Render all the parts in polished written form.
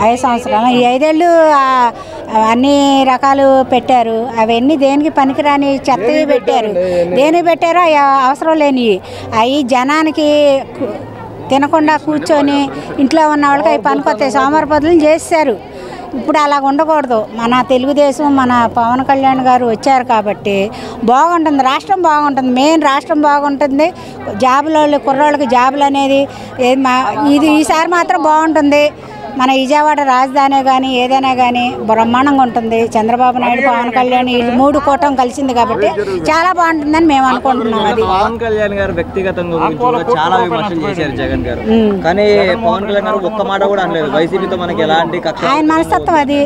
5 సంవత్సరాలు ఈ 5 ఏళ్ళు అన్ని రకాలు పెట్టారు. అవన్నీ దేనికి పనికిరాని చెత్తవి పెట్టారు. దేనికి పెట్టారో అవి అవసరం లేనివి అవి జనానికి తినకుండా కూర్చొని ఇంట్లో ఉన్న వాళ్ళకి అవి పనికొస్తాయి. సోమవారపదులు చేశారు. ఇప్పుడు అలా ఉండకూడదు. మన తెలుగుదేశం మన పవన్ కళ్యాణ్ గారు వచ్చారు కాబట్టి బాగుంటుంది, రాష్ట్రం బాగుంటుంది. మెయిన్ రాష్ట్రం బాగుంటుంది. జాబుల కుర్రోళ్ళకి జాబులు అనేది ఇది ఈసారి మాత్రం బాగుంటుంది. మన విజయవాడ రాజధాని కానీ ఏదైనా కానీ బ్రహ్మాండంగా ఉంటుంది. చంద్రబాబు నాయుడు పవన్ కళ్యాణ్ వీళ్ళు 3 కూటమి కలిసింది కాబట్టి చాలా బాగుంటుందని మేము అనుకుంటున్నాం. అది పవన్ కళ్యాణ్ గారు వ్యక్తిగతంగా చాలా విమర్శలు చేశారు జగన్ గారు, కానీ పవన్ కళ్యాణ్ గారు ఒక్క మాట కూడా అనలేదు. వైసీపీతో మనకి ఎలాంటి ఆయన మనస్తత్వం అది.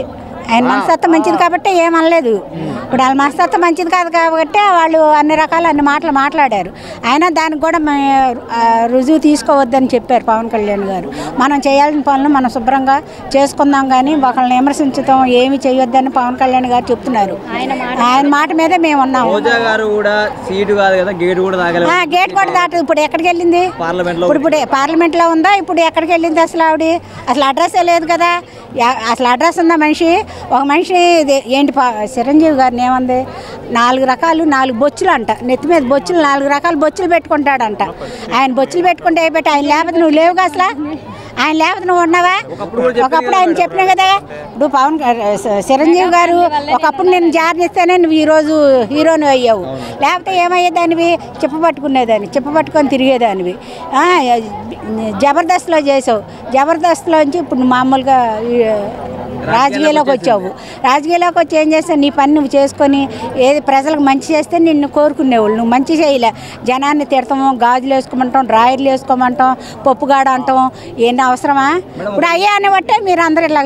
ఆయన మనస్తత్వం మంచిది కాబట్టి ఏమనలేదు. ఇప్పుడు వాళ్ళ మనస్తత్వం మంచిది కాదు కాబట్టి వాళ్ళు అన్ని మాటలు మాట్లాడారు. అయినా దానికి కూడా రుజువు తీసుకోవద్దని చెప్పారు పవన్ కళ్యాణ్ గారు. మనం చేయాల్సిన పనులు మనం శుభ్రంగా చేసుకుందాం కానీ ఒకళ్ళని విమర్శించడం ఏమి చేయొద్దని పవన్ కళ్యాణ్ గారు చెప్తున్నారు. ఆయన మాట మీదే మేము ఉన్నాము. గేట్ కూడా దాటదు. ఇప్పుడు ఎక్కడికి వెళ్ళింది? ఇప్పుడు పార్లమెంట్లో ఉందా? ఇప్పుడు ఎక్కడికి వెళ్ళింది అసలు ఆవిడ? అసలు అడ్రస్ లేదు కదా. అసలు అడ్రస్ ఉందా? ఒక మనిషి ఏంటి చిరంజీవి గారిని ఏమంది 4 రకాలు 4 బొచ్చులు అంట. నెత్తి మీద బొచ్చులు 4 రకాల బొచ్చులు పెట్టుకుంటాడంట. ఆయన బొచ్చులు పెట్టుకుంటే అయిపోయి ఆయన లేకపోతే నువ్వు లేవుగా అసలు. ఆయన లేకపోతే నువ్వు ఉన్నావా? ఒకప్పుడు ఆయన చెప్పినా కదా. ఇప్పుడు చిరంజీవి గారు ఒకప్పుడు నేను జారినిస్తేనే నువ్వు ఈరోజు హీరోని అయ్యావు. లేకపోతే ఏమయ్యేదానివి? చెప్పబట్టుకునేదాన్ని, చెప్పబట్టుకొని తిరిగేదానివి. జబర్దస్త్లో చేసావు. జబర్దస్త్లోంచి ఇప్పుడు మామూలుగా రాజకీయాల్లోకి వచ్చావు. రాజకీయాల్లోకి వచ్చి ఏం చేస్తావు? నీ పని నువ్వు చేసుకొని ఏది ప్రజలకు మంచి చేస్తే నిన్ను కోరుకునేవాళ్ళు. నువ్వు మంచి చేయలే. జనాన్ని తిడతాము, గాజులు వేసుకోమంటాం, డ్రాయర్లు వేసుకోమంటాం, పప్పుగాడ అంటాం. ఏంటి అవసరమా? ఇప్పుడు అయ్యా అని బట్టే మీరు అందరూ ఇలా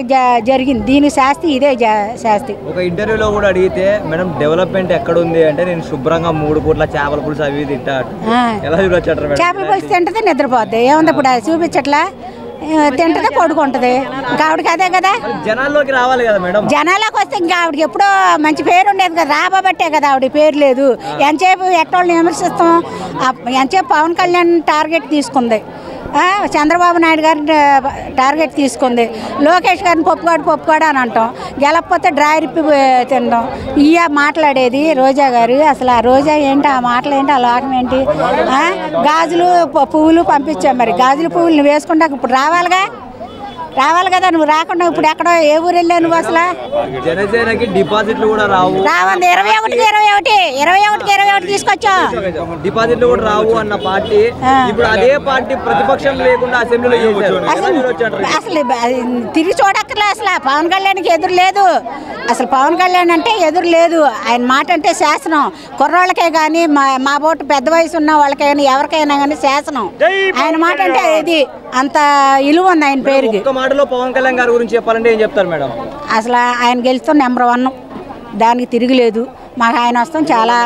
జరిగింది. దీనికి శాస్తి ఇదే శాస్తి. ఒక ఇంటర్వ్యూలో కూడా అడిగితే మేడం డెవలప్మెంట్ ఎక్కడ ఉంది అంటే నేను శుభ్రంగా 3 పూట్ల చేపల పులుసు అవి తింటాడు. చేపల పులుసు తింటది, నిద్రపోద్ది. ఏముంది ఇప్పుడు చూపించట్లా? తింటదే, పడుకుంటది. ఇంకా ఆవిడకి అదే కదా. జనాల్లోకి రావాలి కదా మేడం. జనాల్లోకి వస్తే ఇంకా ఆవిడకి ఎప్పుడో మంచి పేరు ఉండేది కదా. రాబట్టే కదా ఆవిడ పేరు లేదు. ఎంతసేపు ఎట్టోళ్ళని విమర్శిస్తాం? ఎంతసేపు పవన్ కళ్యాణ్ టార్గెట్ తీసుకుంది, చంద్రబాబు నాయుడు గారిని టార్గెట్ తీసుకుంది, లోకేష్ గారిని పప్పుగాడు అని అంటాం. గెలకపోతే డ్రాయర్ ఇప్పి తినడం. మాట్లాడేది రోజా గారు. అసలు ఆ రోజా ఏంటి? ఆ మాటలు ఏంటి? ఆ లోకం ఏంటి? గాజులు పువ్వులు పంపించాం. మరి గాజులు పువ్వులు నువ్వు వేసుకుంటాక ఇప్పుడు రావాలి కదా. నువ్వు రాకుండా ఇప్పుడు ఎక్కడో ఏ ఊరు వెళ్ళావు నువ్వు అసలు? జనసేనకి డిపాజిట్లు కూడా రావు. 21 తీసుకొచ్చావు. డిపాజిట్లు కూడా రావు అన్న పార్టీ ఇప్పుడు అదే పార్టీ ప్రతిపక్షం లేకుండా అసెంబ్లీలో అసలు తిరిగి చూడక్కర్లే. అసలు పవన్ కళ్యాణ్కి ఎదురు లేదు. అసలు పవన్ కళ్యాణ్ అంటే ఎదురు లేదు. ఆయన మాట అంటే శాసనం. కుర్రోళ్ళకే కానీ మా బోటు పెద్ద వయసు ఉన్న వాళ్ళకైనా ఎవరికైనా కానీ శాసనం. ఆయన మాట అంటే ఇది అంత విలువ ఉంది ఆయన పేరుకి. మాటలో పవన్ కళ్యాణ్ గారి గురించి చెప్పాలంటే ఏం చెప్తారు మేడం? అసలు ఆయన గెలుస్తాం నెంబర్ 1. దానికి తిరిగిలేదు. మాకు ఆయన వస్తాం చాలా.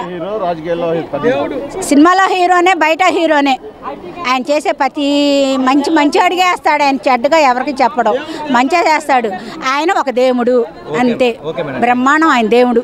సినిమాలో హీరోనే, బయట హీరోనే. ఆయన చేసే ప్రతి మంచి అడిగే వేస్తాడు. ఆయన చెడ్డగా ఎవరికి చెప్పడం, మంచిగా చేస్తాడు. ఆయన ఒక దేవుడు అంతే. బ్రహ్మాండం ఆయన దేవుడు.